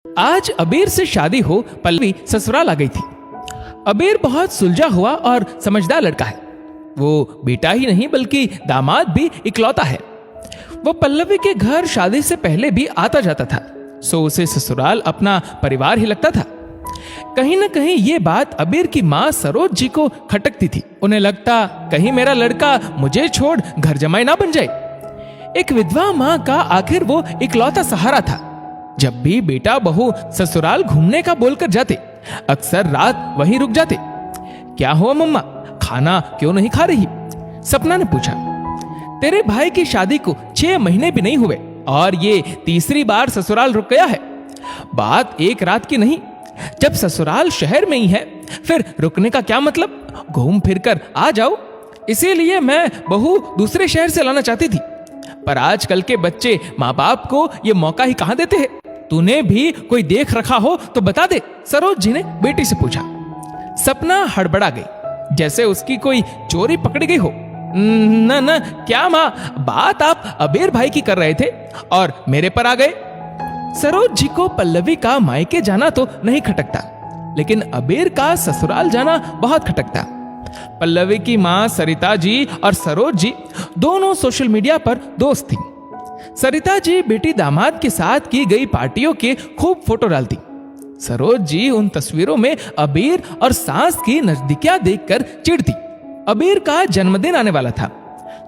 आज अबीर से शादी हो पल्लवी ससुराल आ गई थी। अबीर बहुत सुलझा हुआ और समझदार लड़का है। वो बेटा ही नहीं बल्कि दामाद भी इकलौता है। वो पल्लवी के घर शादी से पहले भी आता जाता था, सो उसे ससुराल अपना परिवार ही लगता था। कहीं न कहीं ये बात अबीर की माँ सरोज जी को खटकती थी। उन्हें लगता कहीं मेरा लड़का मुझे छोड़ घर जमाई ना बन जाए। एक विधवा माँ का आखिर वो इकलौता सहारा था। जब भी बेटा बहू ससुराल घूमने का बोलकर जाते, अक्सर रात वहीं रुक जाते। क्या हुआ मम्मा, खाना क्यों नहीं खा रही? सपना ने पूछा। तेरे भाई की शादी को 6 महीने भी नहीं हुए और ये तीसरी बार ससुराल रुक गया है। बात एक रात की नहीं, जब ससुराल शहर में ही है फिर रुकने का क्या मतलब? घूम फिर कर आ जाओ। इसीलिए मैं बहू दूसरे शहर से लाना चाहती थी, पर आजकल के बच्चे माँ बाप को ये मौका ही कहां देते हैं। तूने भी कोई देख रखा हो तो बता दे, सरोज जी ने बेटी से पूछा। सपना हड़बड़ा गई, जैसे उसकी कोई चोरी पकड़ी गई हो। न क्या माँ, बात आप अबीर भाई की कर रहे थे और मेरे पर आ गए। सरोज जी को पल्लवी का मायके जाना तो नहीं खटकता, लेकिन अबीर का ससुराल जाना बहुत खटकता। पल्लवी की माँ सरिता जी और सरोज जी दोनों सोशल मीडिया पर दोस्त थी। सरिता जी बेटी दामाद के साथ की गई पार्टियों के खूब फोटो डालती। सरोज जी उन तस्वीरों में अबीर और सास की नजदीकियां देखकर चिढ़ती। अबीर का जन्मदिन आने वाला था।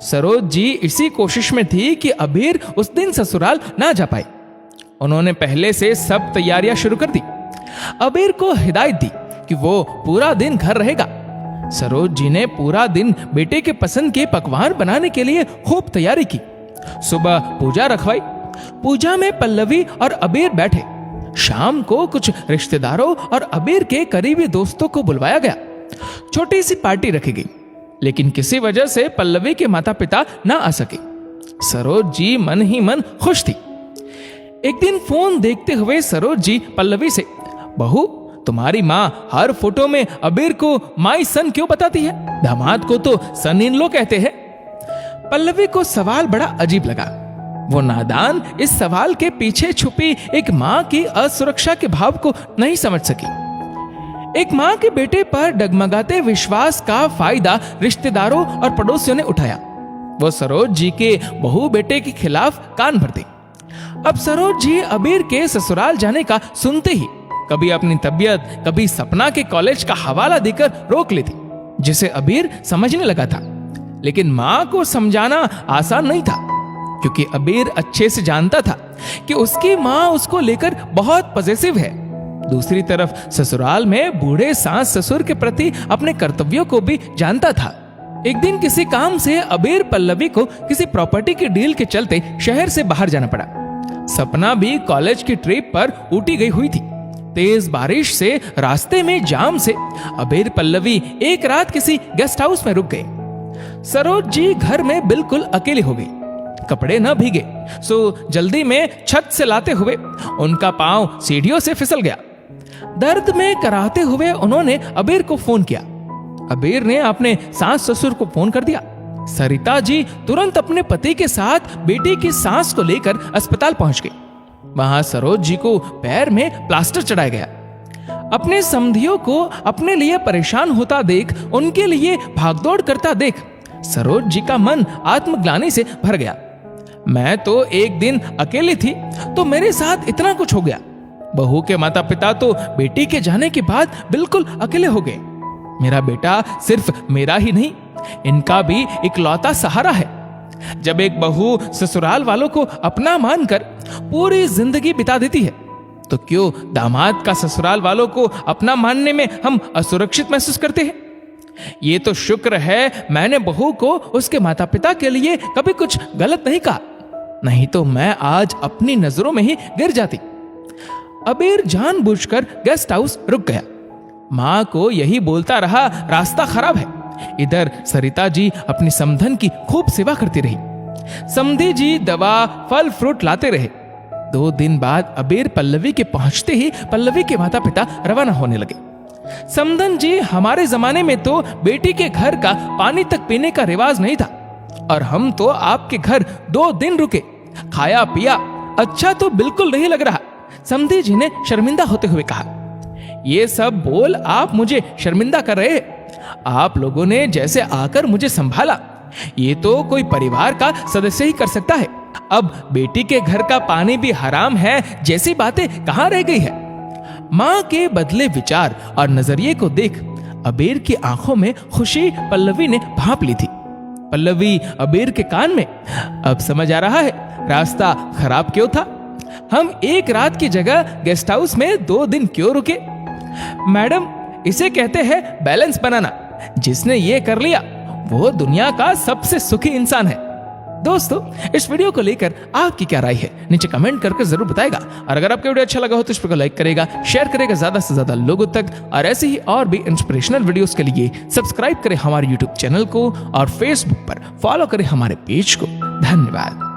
सरोज जी इसी कोशिश में थी कि अबीर उस दिन ससुराल ना जा पाए। उन्होंने पहले से सब तैयारियां शुरू कर दी। अबीर को हिदायत दी कि वो पूरा दिन घर रहेगा। सरोज जी ने पूरा दिन बेटे के पसंद के पकवान बनाने के लिए खूब तैयारी की। सुबह पूजा रखवाई। पूजा में पल्लवी और अबीर बैठे। शाम को कुछ रिश्तेदारों और अबीर के करीबी दोस्तों को बुलवाया गया। छोटी सी पार्टी रखी गई, लेकिन किसी वजह से पल्लवी के माता पिता ना आ सके। सरोज जी मन ही मन खुश थी। एक दिन फोन देखते हुए सरोज जी पल्लवी से, बहू तुम्हारी माँ हर फोटो में अबीर को माई सन क्यों बताती है? दामाद को तो सन इन लो कहते हैं। पल्लवी को सवाल बड़ा अजीब लगा। वो नादान इस सवाल के पीछे छुपी एक माँ की असुरक्षा के भाव को नहीं समझ सकी। एक माँ के बेटे पर डगमगाते विश्वास का फायदा रिश्तेदारों और पड़ोसियों ने उठाया। वो सरोज जी के बहू बेटे के खिलाफ कान भर दी। अब सरोज जी अबीर के ससुराल जाने का सुनते ही कभी अपनी तबीयत, कभी सपना के कॉलेज का हवाला देकर रोक लेती, जिसे अबीर समझने लगा था। लेकिन माँ को समझाना आसान नहीं था, क्योंकि अबीर अच्छे से जानता था कि उसकी माँ उसको लेकर बहुत पॉजिटिव है। दूसरी तरफ ससुराल में बूढ़े सास ससुर के प्रति अपने कर्तव्यों को भी जानता था। एक दिन किसी काम से अबीर पल्लवी को किसी प्रॉपर्टी की डील के चलते शहर से बाहर जाना पड़ा। सपना भी कॉलेज की ट्रिप पर ऊटी गई हुई थी। तेज बारिश से, रास्ते में जाम से अबीर पल्लवी एक रात किसी गेस्ट हाउस में रुक गए। सरोज जी घर में बिल्कुल अकेली हो गई। कपड़े न भीगे, सो जल्दी में छत से लाते हुए उनका पांव सीढ़ियों से फिसल गया। दर्द में कराहते हुए उन्होंने अबीर को फोन किया। अबीर ने अपने सास ससुर को फोन कर दिया। सरिता जी तुरंत अपने पति के साथ बेटी की सांस को लेकर अस्पताल पहुंच गई। वहां सरोज जी को पैर में प्लास्टर चढ़ाया गया। अपने समधियों को अपने लिए परेशान होता देख, उनके लिए भागदौड़ करता देख सरोज जी का मन आत्मग्लानि से भर गया। मैं तो एक दिन अकेली थी तो मेरे साथ इतना कुछ हो गया। बहू के माता पिता तो बेटी के जाने के बाद बिल्कुल अकेले हो गए। मेरा बेटा सिर्फ मेरा ही नहीं, इनका भी इकलौता सहारा है। जब एक बहू ससुराल वालों को अपना मानकर पूरी जिंदगी बिता देती है, तो क्यों दामाद का ससुराल वालों को अपना मानने में हम असुरक्षित महसूस करते हैं? ये तो शुक्र है मैंने बहू को उसके माता पिता के लिए कभी कुछ गलत नहीं कहा, नहीं तो मैं आज अपनी नजरों में ही गिर जाती। अबीर जानबूझकर गेस्ट हाउस रुक गया। माँ को यही बोलता रहा, रास्ता खराब है। इधर सरिता जी अपनी समधन की खूब सेवा करती रही। समधी जी दवा, फल फ्रूट लाते रहे। 2 दिन बाद अबीर पल्लवी के पहुंचते ही पल्लवी के माता पिता रवाना होने लगे। समधन जी, हमारे जमाने में तो बेटी के घर का पानी तक पीने का रिवाज नहीं था, और हम तो आपके घर 2 दिन रुके, खाया पिया, अच्छा तो बिल्कुल नहीं लग रहा। समधी जी ने शर्मिंदा होते हुए कहा, ये सब बोल आप मुझे शर्मिंदा कर रहे हैं। आप लोगों ने जैसे आकर मुझे संभाला, ये तो कोई परिवार का सदस्य ही कर सकता है। अब बेटी के घर का पानी भी हराम है जैसी बातें कहां रह गई है। मां के बदले विचार और नजरिए को देख अबेर की आंखों में खुशी पल्लवी ने भांप ली थी। पल्लवी अबेर के कान में, अब समझ आ रहा है रास्ता खराब क्यों था। हम एक रात की जगह गेस्ट हाउस में 2 दिन क्यों रुके। मैडम, इसे कहते हैं बैलेंस बनाना। जिसने ये कर लिया वो दुनिया का सबसे सुखी इंसान है। दोस्तों, इस वीडियो को लेकर आपकी क्या राय है नीचे कमेंट करके जरूर बताएगा। और अगर आपको वीडियो अच्छा लगा हो तो इस वीडियो को लाइक करेगा, शेयर करेगा ज्यादा से ज्यादा लोगों तक। और ऐसे ही और भी इंस्पिरेशनल वीडियोस के लिए सब्सक्राइब करें हमारे यूट्यूब चैनल को और फेसबुक पर फॉलो करें हमारे पेज को। धन्यवाद।